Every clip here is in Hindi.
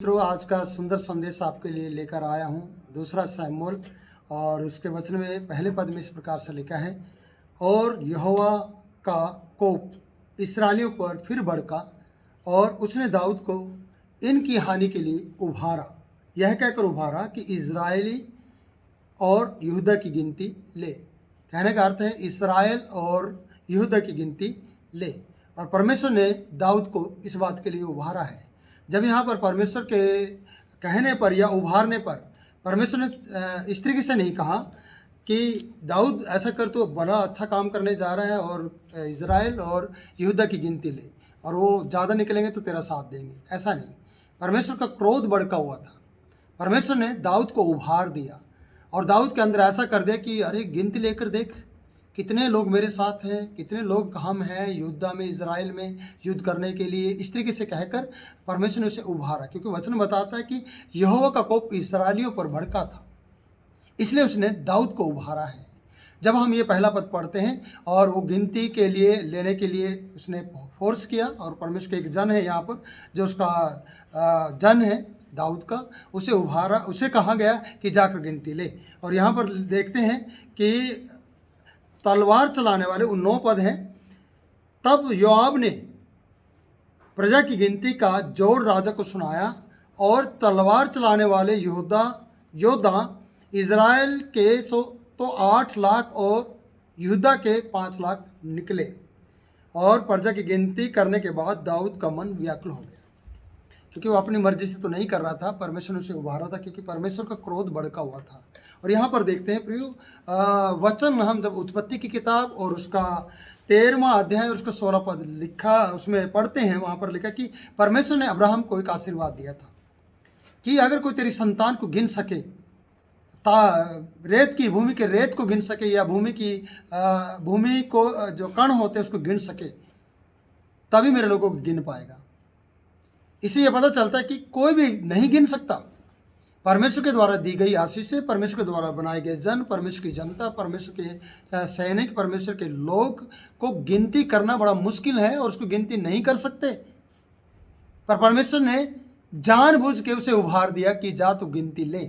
मित्रों, आज का सुंदर संदेश आपके लिए लेकर आया हूँ। दूसरा शमूएल और उसके वचन में पहले पद में इस प्रकार से लिखा है, और यहोवा का कोप इस्राएलियों पर फिर भड़का और उसने दाऊद को इनकी हानि के लिए उभारा। यह कहकर उभारा कि इजरायली और यहूदा की गिनती ले। कहने का अर्थ है इस्राएल और यहूदा की गिनती ले। और परमेश्वर ने दाऊद को इस बात के लिए उभारा है। जब यहाँ पर परमेश्वर के कहने पर या उभारने पर परमेश्वर ने इस तरीके से नहीं कहा कि दाऊद ऐसा कर तो बड़ा अच्छा काम करने जा रहा है और इजराइल और यहूदा की गिनती ले और वो ज़्यादा निकलेंगे तो तेरा साथ देंगे, ऐसा नहीं। परमेश्वर का क्रोध भड़का हुआ था। परमेश्वर ने दाऊद को उभार दिया और दाऊद के अंदर ऐसा कर दिया कि अरे गिनती लेकर देख कितने लोग मेरे साथ हैं, कितने लोग हम हैं युद्ध में, इजराइल में युद्ध करने के लिए। इस तरीके से कहकर परमेश्वर ने उसे उभारा, क्योंकि वचन बताता है कि यहोवा का कोप इस्राएलियों पर भड़का था, इसलिए उसने दाऊद को उभारा है। जब हम ये पहला पद पढ़ते हैं और वो गिनती के लिए लेने के लिए उसने फोर्स किया, और परमेश्वर के एक जन है यहाँ पर जो उसका जन है दाऊद का, उसे उभारा, उसे कहा गया कि जाकर गिनती ले। और यहाँ पर देखते हैं कि तलवार चलाने वाले 9 पद हैं। तब योआब ने प्रजा की गिनती का जोड़ राजा को सुनाया, और तलवार चलाने वाले योद्धा इज़राइल के तो 8 लाख और यहूदा के 5 लाख निकले। और प्रजा की गिनती करने के बाद दाऊद का मन व्याकुल हो गया, क्योंकि वो अपनी मर्जी से तो नहीं कर रहा था, परमेश्वर ने उसे उभारा था, क्योंकि परमेश्वर का क्रोध भड़का हुआ था। और यहाँ पर देखते हैं प्रियो, वचन हम जब उत्पत्ति की किताब और उसका 13वां अध्याय और उसका 16 पद लिखा उसमें पढ़ते हैं, वहाँ पर लिखा कि परमेश्वर ने अब्राहम को एक आशीर्वाद दिया था कि अगर कोई तेरी संतान को गिन सके, रेत की भूमि के रेत को गिन सके, या भूमि को जो कण होते हैं उसको गिन सके, तभी मेरे लोगों को गिन पाएगा। इसे ये पता चलता है कि कोई भी नहीं गिन सकता। परमेश्वर के द्वारा दी गई आशीष है, परमेश्वर के द्वारा बनाए गए जन, परमेश्वर की जनता, परमेश्वर के सैनिक, परमेश्वर के लोग को गिनती करना बड़ा मुश्किल है और उसको गिनती नहीं कर सकते। पर परमेश्वर ने जानबूझ के उसे उभार दिया कि जा तू गिनती ले,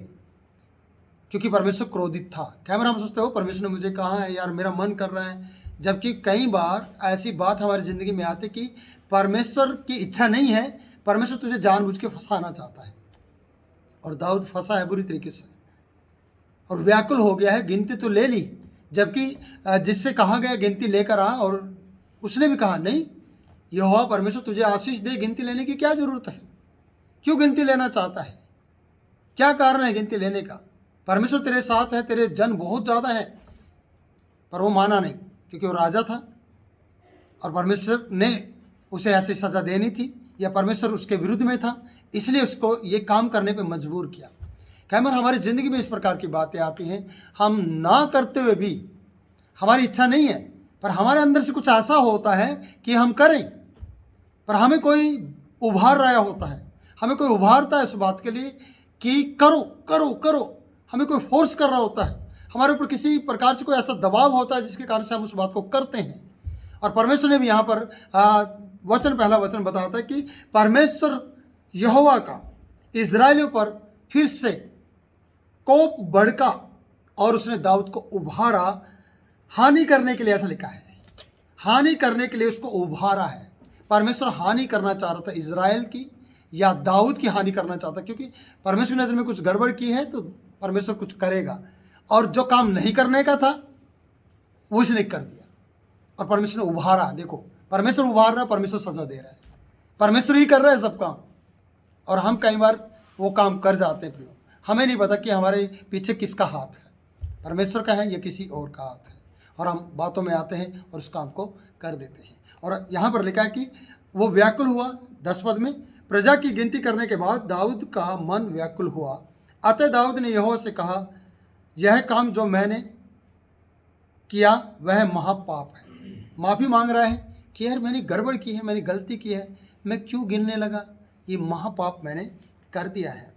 क्योंकि परमेश्वर क्रोधित था। कैमरा हम सोचते हो परमेश्वर ने मुझे कहा है यार मेरा मन कर रहा है, जबकि कई बार ऐसी बात हमारी ज़िंदगी में आती कि परमेश्वर की इच्छा नहीं है, परमेश्वर तुझे जानबूझ के फंसाना चाहता है। और दाऊद फंसा है बुरी तरीके से और व्याकुल हो गया है। गिनती तो ले ली, जबकि जिससे कहा गया गिनती लेकर आ, और उसने भी कहा नहीं, यहोवा परमेश्वर तुझे आशीष दे, गिनती लेने की क्या ज़रूरत है, क्यों गिनती लेना चाहता है, क्या कारण है गिनती लेने का, परमेश्वर तेरे साथ है, तेरे जन बहुत ज़्यादा है। पर वो माना नहीं, क्योंकि वो राजा था और परमेश्वर ने उसे ऐसी सज़ा देनी थी, या परमेश्वर उसके विरुद्ध में था, इसलिए उसको ये काम करने पे मजबूर किया। कैमर हमारी ज़िंदगी में इस प्रकार की बातें आती हैं, हम ना करते हुए भी हमारी इच्छा नहीं है, पर हमारे अंदर से कुछ ऐसा होता है कि हम करें, पर हमें कोई उभार रहा होता है, हमें कोई उभारता है इस बात के लिए कि करो करो करो, हमें कोई फोर्स कर रहा होता है, हमारे ऊपर किसी प्रकार से कोई ऐसा दबाव होता है जिसके कारण से हम उस बात को करते हैं। और परमेश्वर ने भी यहाँ पर पहला वचन बताता है कि परमेश्वर यहोवा का इजराइलियों पर फिर से कोप भड़का और उसने दाऊद को उभारा हानि करने के लिए। ऐसा लिखा है, हानि करने के लिए उसको उभारा है। परमेश्वर हानि करना चाह रहा था इजराइल की, या दाऊद की हानि करना चाहता, क्योंकि परमेश्वर की नज़र में कुछ गड़बड़ की है तो परमेश्वर कुछ करेगा, और जो काम नहीं करने का था वो उसने कर दिया और परमेश्वर ने उभारा। देखो, परमेश्वर उभार रहा है, परमेश्वर सजा दे रहा है, परमेश्वर ही कर रहा है सब काम, और हम कई बार वो काम कर जाते हैं प्रियो, हमें नहीं पता कि हमारे पीछे किसका हाथ है, परमेश्वर का है या किसी और का हाथ है, और हम बातों में आते हैं और उस काम को कर देते हैं। और यहाँ पर लिखा है कि वो व्याकुल हुआ। 10 पद में, प्रजा की गिनती करने के बाद दाऊद का मन व्याकुल हुआ, अतः दाऊद ने यहोवा से कहा, यह काम जो मैंने किया वह महापाप है। माफ़ी मांग रहा है कि यार मैंने गड़बड़ की है, मैंने गलती की है, मैं क्यों गिनने लगा, ये महापाप मैंने कर दिया है।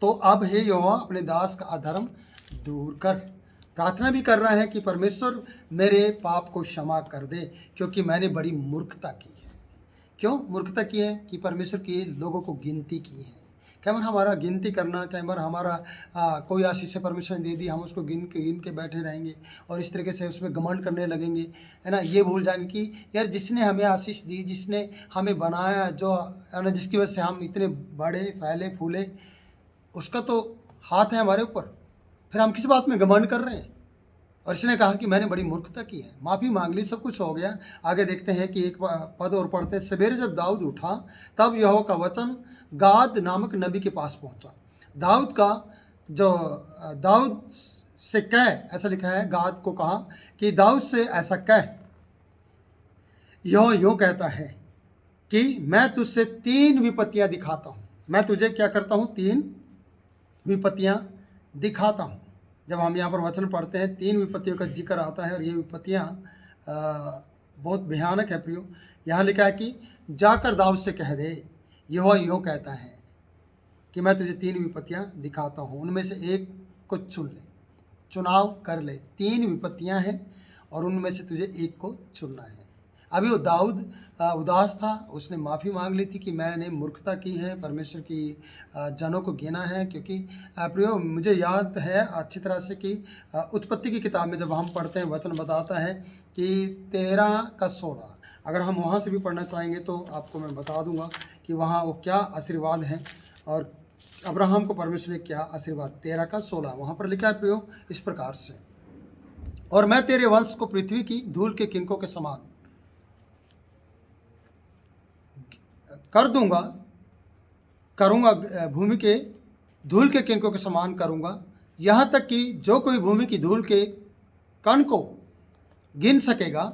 तो अब हे यहोवा अपने दास का अधर्म दूर कर। प्रार्थना भी कर रहा है कि परमेश्वर मेरे पाप को क्षमा कर दे, क्योंकि मैंने बड़ी मूर्खता की है, क्यों मूर्खता की है? कि परमेश्वर की लोगों को गिनती की है। कई बार हमारा गिनती करना, कई बार हमारा कोई आशीष परमेश्वर ने दे दी, हम उसको गिन के बैठे रहेंगे और इस तरीके से उसमें घमंड करने लगेंगे, है ना। ये भूल जाएंगे कि यार जिसने हमें आशीष दी, जिसने हमें बनाया, जो है ना, जिसकी वजह से हम इतने बड़े फैले फूले, उसका तो हाथ है हमारे ऊपर। फिर हम किस बात में घमंड कर रहे हैं? और इसने कहा कि मैंने बड़ी मूर्खता की है, माफ़ी मांग ली, सब कुछ हो गया। आगे देखते हैं कि एक पद और पढ़ते हैं। सवेरे जब दाऊद उठा तब यहोवा का वचन गाद नामक नबी के पास पहुंचा। दाऊद का जो दाऊद से कह, ऐसा लिखा है, गाद को कहा कि दाऊद से ऐसा कह, यूँ कहता है कि मैं तुझसे 3 विपत्तियां दिखाता हूँ। मैं तुझे क्या करता हूँ? 3 विपत्तियां दिखाता हूँ। जब हम यहाँ पर वचन पढ़ते हैं 3 विपत्तियों का जिक्र आता है और ये विपत्तियाँ बहुत भयानक है प्रियो। यहाँ लिखा है कि जाकर दाऊद से कह दे, यहोवा यूँ कहता है कि मैं तुझे 3 विपत्तियाँ दिखाता हूँ, उनमें से एक को चुन ले, चुनाव कर ले। 3 विपत्तियाँ हैं और उनमें से तुझे एक को चुनना है। अभी वो दाऊद उदास था, उसने माफ़ी मांग ली थी कि मैंने मूर्खता की है, परमेश्वर की जनों को गिना है। क्योंकि प्रियो मुझे याद है अच्छी तरह से कि उत्पत्ति की किताब में जब हम पढ़ते हैं, वचन बताता है कि 13 का 16, अगर हम वहाँ से भी पढ़ना चाहेंगे तो आपको मैं बता दूंगा कि वहाँ वो क्या आशीर्वाद हैं और अब्राहम को परमेश्वर ने क्या आशीर्वाद। 13 का 16 वहाँ पर लिखा है प्रियो इस प्रकार से, और मैं तेरे वंश को पृथ्वी की धूल के किनकों के समान कर दूंगा, करूंगा, भूमि के धूल के किनकों के समान करूंगा, यहाँ तक कि जो कोई भूमि की धूल के कण को गिन सकेगा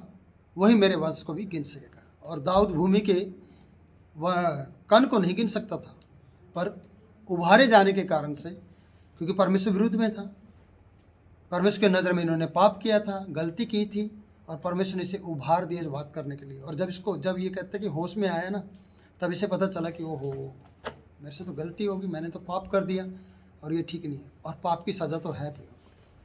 वही मेरे वंश को भी गिन सकेगा। और दाऊद भूमि के वह कण को नहीं गिन सकता था, पर उभारे जाने के कारण से, क्योंकि परमेश्वर विरुद्ध में था, परमेश्वर की नज़र में इन्होंने पाप किया था, गलती की थी, और परमेश्वर ने इसे उभार दिया बात करने के लिए। और जब ये कहते हैं कि होश में आया ना, तब इसे पता चला कि ओहो मेरे से तो गलती होगी, मैंने तो पाप कर दिया और ये ठीक नहीं है। और पाप की सज़ा तो है।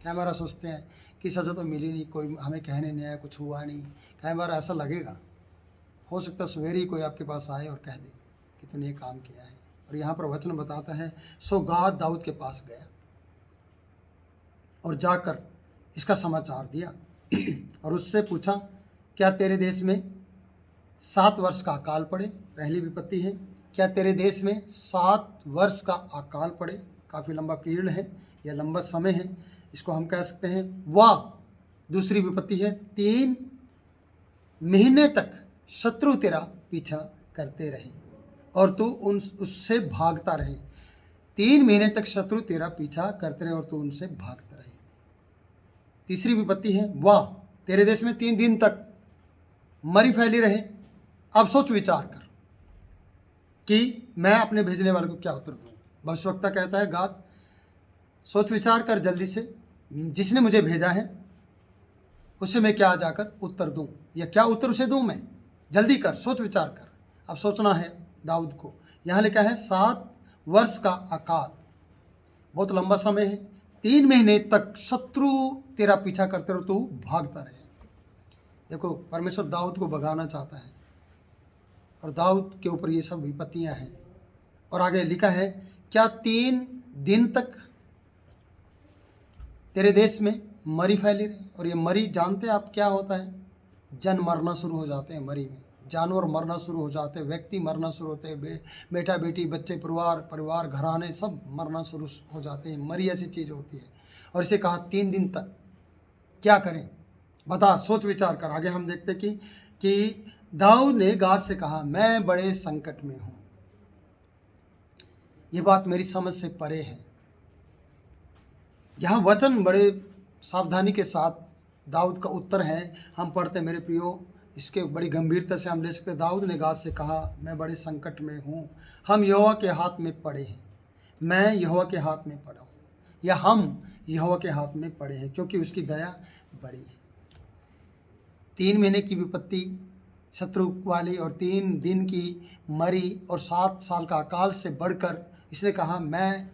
कई बार सोचते हैं कि सज़ा तो मिली नहीं, कोई हमें कहने नहीं आया, कुछ हुआ नहीं। कई बार ऐसा लगेगा, हो सकता है सवेरे ही कोई आपके पास आए और कह दे कि तूने ये काम किया है। और यहाँ पर वचन बताता है, सो गाद दाऊद के पास गया और जाकर इसका समाचार दिया और उससे पूछा, क्या तेरे देश में 7 वर्ष का अकाल पड़े? पहली विपत्ति है, क्या तेरे देश में 7 वर्ष का अकाल पड़े? काफ़ी लंबा पीरियड है या लंबा समय है, इसको हम कह सकते हैं। वाह, दूसरी विपत्ति है, 3 महीने तक शत्रु तेरा पीछा करते रहे और तू उससे भागता रहे। 3 महीने तक शत्रु तेरा पीछा करते रहे और तू उनसे भागता रहे। तीसरी विपत्ति है, वाह, तेरे देश में 3 दिन तक मरी फैली रहे। अब सोच विचार कर कि मैं अपने भेजने वाले को क्या उत्तर दूँ। भविष्यवक्ता कहता है, गाद सोच विचार कर जल्दी से, जिसने मुझे भेजा है उसे मैं क्या जाकर उत्तर दूँ, या क्या उत्तर उसे दूँ मैं? जल्दी कर, सोच विचार कर। अब सोचना है दाऊद को। यहाँ लिखा है 7 वर्ष का अकाल, बहुत लंबा समय है। 3 महीने तक शत्रु तेरा पीछा करते रहो, तू भागता रहे। देखो, परमेश्वर दाऊद को भगाना चाहता है और दाऊद के ऊपर ये सब विपत्तियां हैं। और आगे लिखा है, क्या 3 दिन तक तेरे देश में मरी फैली रही? और ये मरी जानते आप क्या होता है? जन मरना शुरू हो जाते हैं मरी में, जानवर मरना शुरू हो जाते हैं, व्यक्ति मरना शुरू होते हैं, बेटा बेटी, बच्चे, परिवार, घराने सब मरना शुरू हो जाते हैं। मरी ऐसी चीज़ होती है। और इसे कहा 3 दिन तक क्या करें? बता, सोच विचार कर। आगे हम देखते कि दाऊद ने गाद से कहा, मैं बड़े संकट में हूँ, ये बात मेरी समझ से परे है। यहाँ वचन बड़े सावधानी के साथ दाऊद का उत्तर है, हम पढ़ते मेरे प्रियो, इसके बड़ी गंभीरता से हम ले सकते। दाऊद ने गाद से कहा, मैं बड़े संकट में हूँ, हम यहोवा के हाथ में पड़े हैं। मैं यहोवा के हाथ में पड़ा हूँ, या हम यहोवा के हाथ में पड़े हैं, क्योंकि उसकी दया बड़ी है। 3 महीने की विपत्ति शत्रु वाली और 3 दिन की मरी और 7 साल का अकाल से बढ़कर इसने कहा, मैं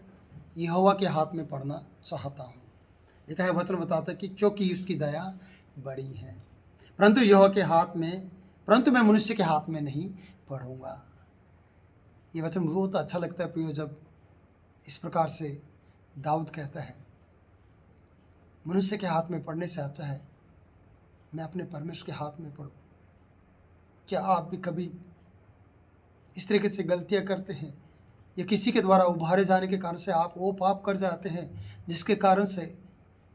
यहोवा के हाथ में पड़ना चाहता हूँ। एक है वचन बताता है कि क्योंकि उसकी दया बड़ी है, परंतु यहोवा के हाथ में, परंतु मैं मनुष्य के हाथ में नहीं पढ़ूंगा। ये वचन बहुत अच्छा लगता है प्रियो, जब इस प्रकार से दाऊद कहता है, मनुष्य के हाथ में पढ़ने से अच्छा है मैं अपने परमेश्वर के हाथ में पढ़ूं। क्या आप भी कभी इस तरीके से गलतियां करते हैं, या किसी के द्वारा उभारे जाने के कारण से आप वो पाप कर जाते हैं जिसके कारण से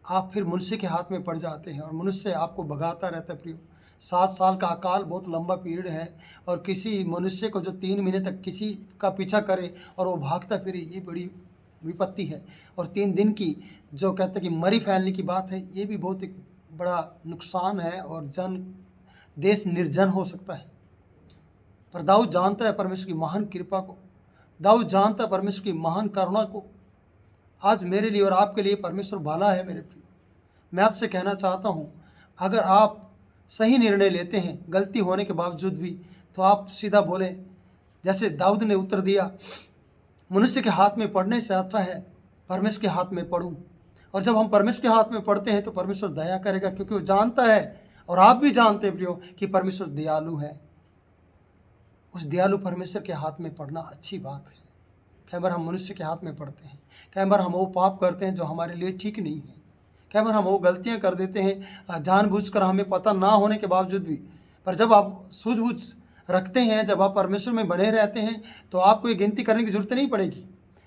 आप फिर मनुष्य के हाथ में पड़ जाते हैं और मनुष्य आपको भगाता रहता है प्रियो। 7 साल का अकाल बहुत लंबा पीरियड है, और किसी मनुष्य को जो 3 महीने तक किसी का पीछा करे और वो भागता फिरे, ये बड़ी विपत्ति है। और 3 दिन की जो कहते हैं कि मरी फैलने की बात है, ये भी बहुत एक बड़ा नुकसान है और देश निर्जन हो सकता है। पर दाऊद जानता है परमेश्वर की महान कृपा को, दाऊद जानता है परमेश्वर की महान करुणा को। आज मेरे लिए और आपके लिए परमेश्वर भला है मेरे प्रिय। मैं आपसे कहना चाहता हूँ, अगर आप सही निर्णय लेते हैं गलती होने के बावजूद भी, तो आप सीधा बोले जैसे दाऊद ने उत्तर दिया, मनुष्य के हाथ में पढ़ने से अच्छा है परमेश्वर के हाथ में पढ़ूं। और जब हम परमेश्वर के हाथ में पढ़ते हैं तो परमेश्वर दया करेगा, क्योंकि वो जानता है और आप भी जानते हैं प्रियो कि परमेश्वर दयालु है। उस दयालु परमेश्वर के हाथ में पढ़ना अच्छी बात है। कई बार हम मनुष्य के हाथ में पढ़ते हैं, कई बार हम वो पाप करते हैं जो हमारे लिए ठीक नहीं है, कई बार हम वो गलतियां कर देते हैं जानबूझकर, हमें पता ना होने के बावजूद भी। पर जब आप सूझबूझ रखते हैं, जब आप परमेश्वर में बने रहते हैं, तो आपको ये गिनती करने की जरूरत नहीं पड़ेगी।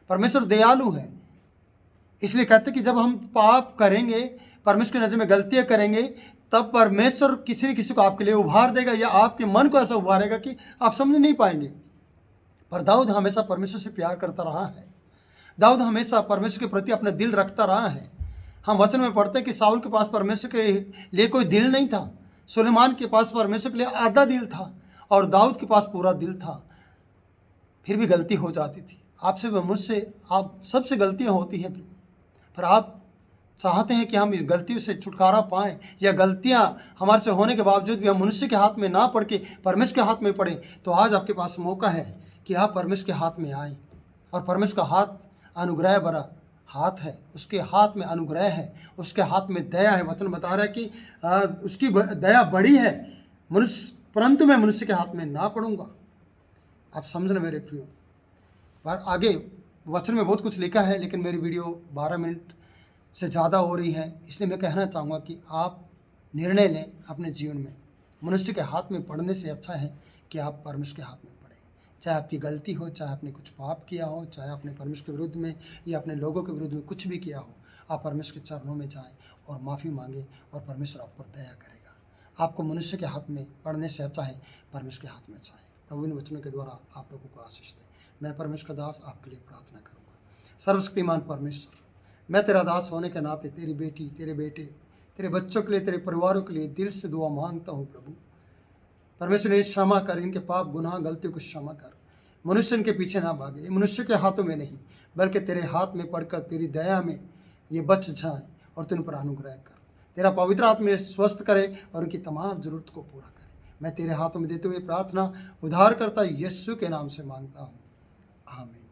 परमेश्वर दयालु है, इसलिए कहते कि जब हम पाप करेंगे, परमेश्वर की नज़र में गलतियां करेंगे, तब परमेश्वर किसी न किसी को आपके लिए उभार देगा, या आपके मन को ऐसा उभारेगा कि आप समझ नहीं पाएंगे। पर दाऊद हमेशा परमेश्वर से प्यार करता रहा है, दाऊद हमेशा परमेश्वर के प्रति अपना दिल रखता रहा है। हम वचन में पढ़ते हैं कि साउल के पास परमेश्वर के लिए कोई दिल नहीं था, सुलेमान के पास परमेश्वर के लिए आधा दिल था, और दाऊद के पास पूरा दिल था। फिर भी गलती हो जाती थी। आपसे व मुझसे, आप सबसे गलतियां होती हैं, पर आप चाहते हैं कि हम इस गलतियों से छुटकारा पाएं, या गलतियां हमारे से होने के बावजूद भी हम मनुष्य के हाथ में ना पड़ के परमेश्वर के हाथ में पड़े। तो आज आपके पास मौका है कि आप परमेश्वर के हाथ में आएँ। और परमेश्वर का हाथ अनुग्रह भरा हाथ है, उसके हाथ में अनुग्रह है, उसके हाथ में दया है। वचन बता रहा है कि उसकी दया बड़ी है, परंतु मैं मनुष्य के हाथ में ना पड़ूंगा। आप समझना मेरे प्रियो। पर आगे वचन में बहुत कुछ लिखा है, लेकिन मेरी वीडियो 12 मिनट से ज़्यादा हो रही है, इसलिए मैं कहना चाहूँगा कि आप निर्णय लें अपने जीवन में। मनुष्य के हाथ में पढ़ने से अच्छा है कि आप परमेश्वर के हाथ में पढ़ें। चाहे आपकी गलती हो, चाहे आपने कुछ पाप किया हो, चाहे आपने परमेश्वर के विरुद्ध में या अपने लोगों के विरुद्ध में कुछ भी किया हो, आप परमेश्वर के चरणों में जाएं और माफ़ी मांगें, और परमेश्वर आप पर दया करेगा। आपको मनुष्य के हाथ में पढ़ने से अच्छा है परमेश्वर के हाथ में जाएं। प्रभु इन वचनों के द्वारा आप लोगों को आशीष दें। मैं परमेश्वर का दास आपके लिए प्रार्थना करूँगा। सर्वशक्तिमान परमेश्वर, मैं तेरा दास होने के नाते तेरी बेटी, तेरे बेटे, तेरे बच्चों के लिए, तेरे परिवारों के लिए दिल से दुआ मांगता हूँ। प्रभु परमेश्वर ने क्षमा कर, इनके पाप गुनाह गलतियों को क्षमा कर। मनुष्य इनके पीछे ना भागे, ये मनुष्य के हाथों में नहीं, बल्कि तेरे हाथ में पढ़कर तेरी दया में ये बच जाएं, और तू इन पर अनुग्रह कर। तेरा पवित्र आत्मा स्वस्थ करे और उनकी तमाम जरूरत को पूरा करे। मैं तेरे हाथों में देते हुए प्रार्थना उद्धारकर्ता यीशु के नाम से मांगता हूँ, आमीन।